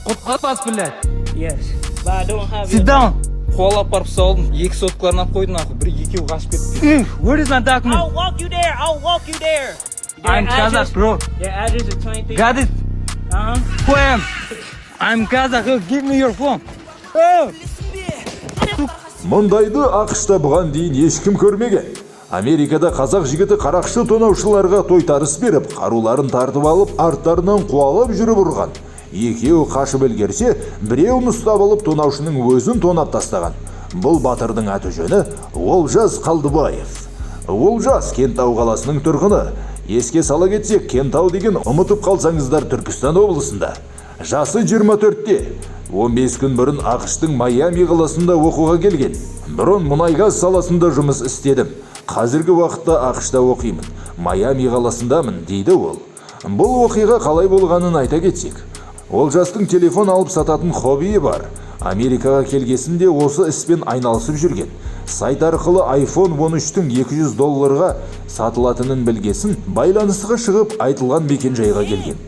Qutqatmas, блядь. Yes, but I don't have Sit your down. Қуалап барып салдым. 2 соткаларын алып қойдым ақы. Бір екеуі қашып кетті. Where is my document? I'll walk you there. I'll walk you there. I'm Kazakh, bro. Your address is 23. Got it? Who I am? I'm Kazakh. Give me your phone. Oh. Мұндайды ақшта бұған дейін ешкім көрмеген. Америкада қазақ жігіті қарақшы тонаушыларға тойтарыс беріп, қаруларын тартып алып, арттарынан қуалап жүріп ұрған. Екеуі қашып үлгерсе, біреуін ұстап алып тонаушының өзін тонап тастаған. Бұл батырдың аты жөні Олжас Қалдыбаев. Олжас Кентау қаласының тұрғыны. Еске сала кетсек, Кентау деген ұмытып қалсаңыздар Түркістан облысында. Жасы 24-те. 15 күн бұрын ақштың Майами қаласында оқуға келген. Бұрын мұнайгаз саласында жұмыс істедім. Қазіргі уақытта ақшта оқимын. Майами қаласындамын, дейді ол. Бұл оқиға қалай болғанын айта кетсек. Олжастың телефон алып сататын хоббиі бар. Америкаға келгесінде осы іспен айналысып жүрген. Сайт арқылы iPhone 13-тің $200 сатылатынын білгесін, байланысқа шығып айтылған мекенжайға келген.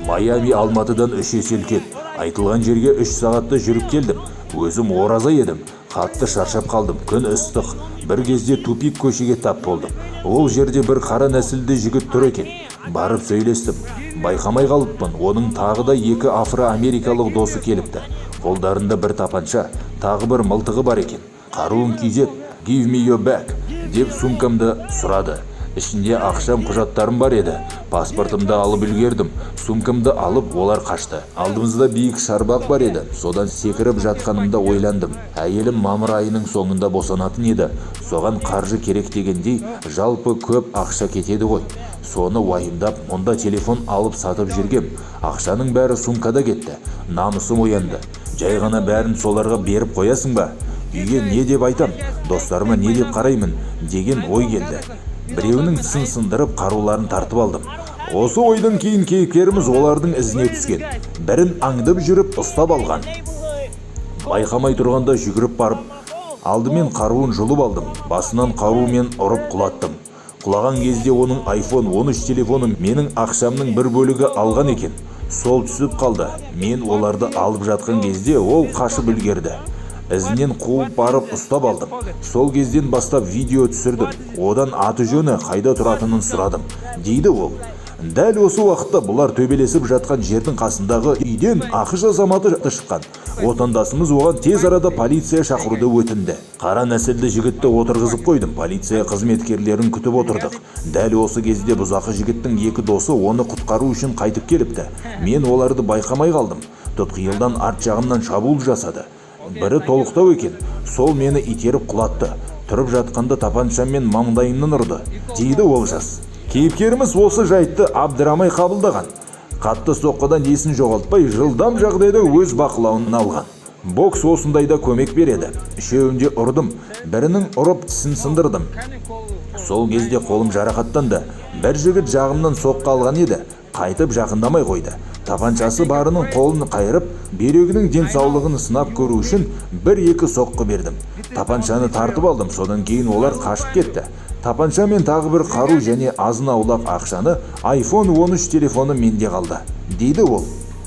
Майами Алматыдан 3 есе үлкен. Айтылған жерге 3 сағатта жүріп келдім. Өзім ораза едім. Қатты шаршап қалдым. Күн ыстық. Бір кезде тупик көшеге тап болдым. Ол жерде бір қара нәсілді жігіт тұр екен. Барып сөйлестім. Байқамай қалыппын. Оның тағы да 2 афро-америкалық досы келіпті. Қолдарында бір тапанша, тағы бір мылтығы бар екен. Қаруын кизеп, give me your bag деп сумкамды сұрады. Ішінде ақшам құжаттарым бар еді. Паспортымды алып үлгердім. Сумкамды алып олар қашты. Алдымызда биік шарбақ бар еді. Содан секіріп жатқанымда ойландым. Әйелім мамыр айының соңында босанатын еді. Соған қаржы керек дегендей, жалпы көп ақша кетеді ғой. Соны уайымдап, мұнда телефон алып сатып жүргем. Ақшаның бәрі сумкада кетті. Намысым оянды. Жай ғана бәрін соларға беріп қоясың ба? Үйге не деп айтам? Достарыма не деп қараймын? Деген ой келді. Біреуінің тісін сындырып қаруларын тартып алдым. Осы ойдан кейін кейіпкеріміз олардың ізіне түскен. Бірін аңдып жүріп ұстап алған. Байқамай тұрғанда жүгіріп барып, алдымен қаруын жұлып алдым. Басынан қарумен ұрып құлаттым. Құлаған кезде оның iPhone 13 телефоны менің ақшамның бір бөлігі алған екен. Сол түсіп қалды. Мен оларды алып жатқан кезде ол қашып үлгерді. Ізінен қуып барып ұстап алдым. Сол кезден бастап видео түсірдім. Одан аты жөні қайда тұратынын сұрадым, дейді ол. Дәл осы уақытта бұлар төбелесіп жатқан жердің қасындағы үйден ақш азаматы шыққан. Отандасымыз оған тез арада полиция шақыруды өтінді. Қара нәсілді жігітті отырғызып қойдым. Полиция қызметкерлерін күтіп отырдық. Дәл осы кезде бұзақы жігіттің 2 досы оны құтқару үшін қайтып келіпті. Мен оларды байқамай қалдым. Тұтқиылдан арт жағымнан шабуыл жасады. Бірі толықтау екен. Сол мені итеріп құлатты. Тұрып жатқанда тапаншаммен маңдайымнан ұрды, дейді Олжас. Кейіпкеріміз осы жайтты абдырамай қабылдаған. Қатты соққыдан есін жоғалтпай, жылдам жағдайда өз бақылауына алған. Бокс осындайда көмек береді. Үшеуінде ұрдым. Бірінің ұрып тісін сындырдым. Сол кезде қолым жарақаттанды. Бір жігіт жағымнан соққы алған еді. Қайтып жақындамай қойды. Тапаншасы барының қолын қайырып, бүйрегінің денсаулығын сынап көру үшін 1-2 соққы бердім. Тапаншаны тартып алдым. Содан кейін олар қашып кетті. Тапанша мен тағы бір қару және азын аулақ ақшаны iPhone 13 телефоны менде қалды, дейді ол.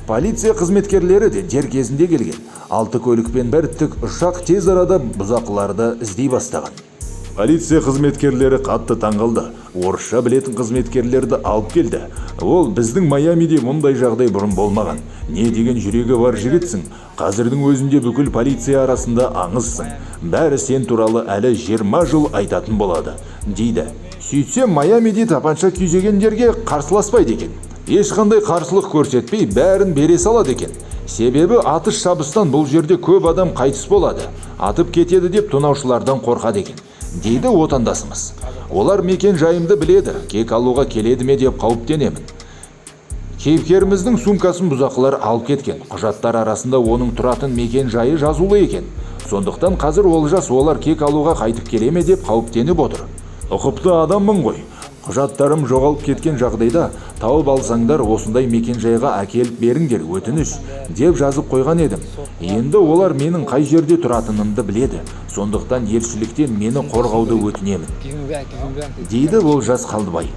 Полиция қызметкерлері де дер кезінде келген. 6 көлікпен бір тік ұшақ тез арада бұзақыларды іздей бастаған. Полиция қызметкерлері қатты таңғалды. Орысша білетін қызметкерлерді алып келді. Ол біздің Майамиде мұндай жағдай бұрын болмаған. Не деген жүрегі бар жігітсің. Қазірдің өзінде бүкіл полиция арасында аңызсың. Бәрі сен туралы әлі 20 жыл айтатын болады, дейді. Сөйтсем Майамиде тапанша күйзегендерге қарсыласпайды екен. Ешқандай қарсылық көрсетпей бәрін бере салады екен. Себебі атыс шабыстан бұл жерде көп адам қайтыс болады. Атып кетеді деп тонаушылардан қорқады екен, дейді отандасымыз. Олар мекен жайымды біледі, кек алуға келеді ме деп қауіптенемін. Кейіпкеріміздің сумкасын бұзақылар алып кеткен. Құжаттар арасында оның тұратын мекен жайы жазулы екен. Сондықтан қазір Олжас олар кек алуға қайтып келе ме деп қауіптеніп отыр. Ұқыпты адаммын ғой. Құжаттарым жоғалып кеткен жағдайда тауып алсаңдар осындай мекенжайға әкеліп беріңдер, өтініш, деп жазып қойған едім. Енді олар менің қай жерде тұратынымды біледі. Сондықтан елшіліктен мені қорғауды өтінемін, дейді Олжас Қалдыбай.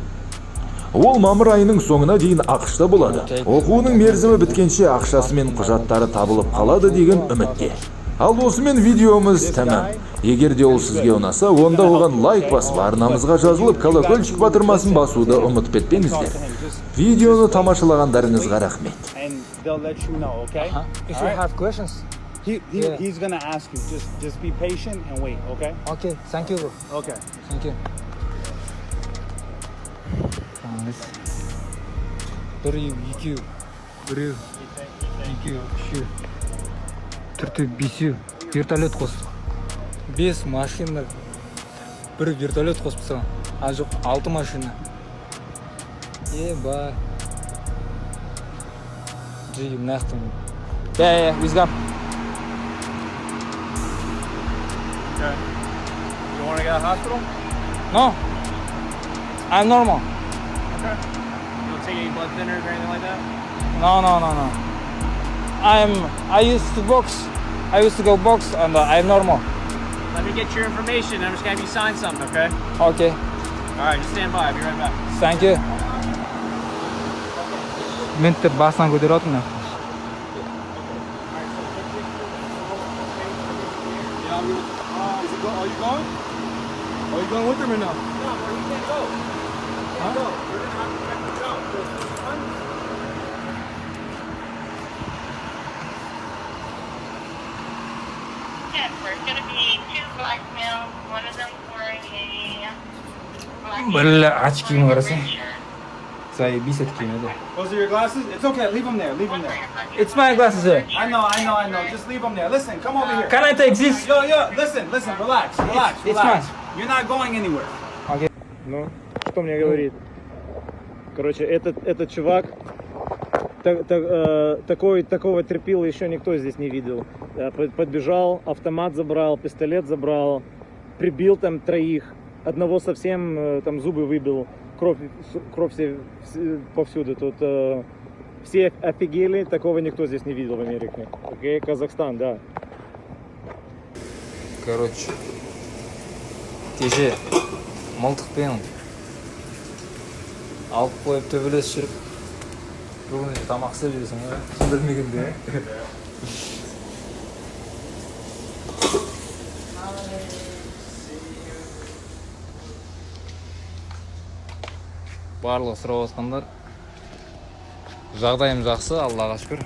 Ол мамыр айының соңына дейін ақшта болады. Оқуының мерзімі біткенше ақшасы мен құжаттары табылып қалады деген үмітте. Ал осымен видеомыз тәмам. Егер де ол сізге ұнаса, онда оған лайк басып, арнамызға жазылып, колокольчик батырмасын басуды ұмытып кетпеңіздер. Видеоны тамашалағандарыңызға рахмет. And they'll let you know, okay? If you have questions. He's gonna ask you. Just be patient and wait, okay? Okay, thank you. Okay. Thank you. Біреу, екеу, біреу, екеу, үшеу, төртеу, бесеу, вертолет қостық. 5 машина, бір вертолет қосып тастаған. А жоқ, 6 машина. Ебай. Жиым нақтым. Yeah, we've got. Okay. You want to go to the hospital? No, I'm normal. Okay. You want to take any blood thinners or anything like that? No. I used to box. I used to go box and I'm normal. Let me get your information. I'm just gonna have you sign something, okay? Okay, All right, just stand by. I'll be right back. thank you. Мен тіп басынан көтер отын. Are you going? Are you going with him or not? No, you can't go. You can't go. We're gonna have to let you go. Yes, there's going to be 2 black males, one of them wearing a black Бля, очкиң қарасаң. shirt. Заебись очкиң еді. Those are your glasses? It's okay. Leave them there. Leave them there. It's my glasses, sir. I know. Just leave them there. Listen, come over here. Can I take this? Yo, listen, relax. It's mine. You're not going anywhere. Okay. Ну, что мне говорит? Короче, этот чувак, такого терпила еще никто здесь не видел. Подбежал, автомат забрал, пистолет забрал, прибил там 3, одного совсем там зубы выбил, кровь повсюду. Тут все офигели, такого никто здесь не видел в Америке. Окей, Казахстан, да. Короче, кеше мылтықпен алып қойып төбелес жүріп, бүгін тамақ істеп жүрсің ғой, білмегенде. Барлығы сұрап отқандар. Жағдайым жақсы, Аллаға шүкір.